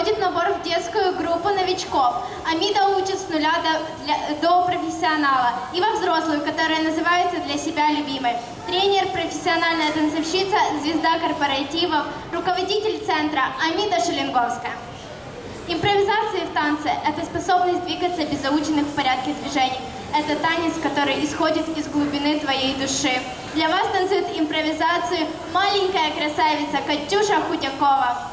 проходит набор в детскую группу новичков. Амида учит с нуля до профессионала и во взрослую, которая называется для себя любимой. Тренер, профессиональная танцовщица, звезда корпоративов, руководитель центра Амида Шилинговская. Импровизация в танце – это способность двигаться без заученных в порядке движений. Это танец, который исходит из глубины твоей души. Для вас танцует импровизацию маленькая красавица Катюша Худякова.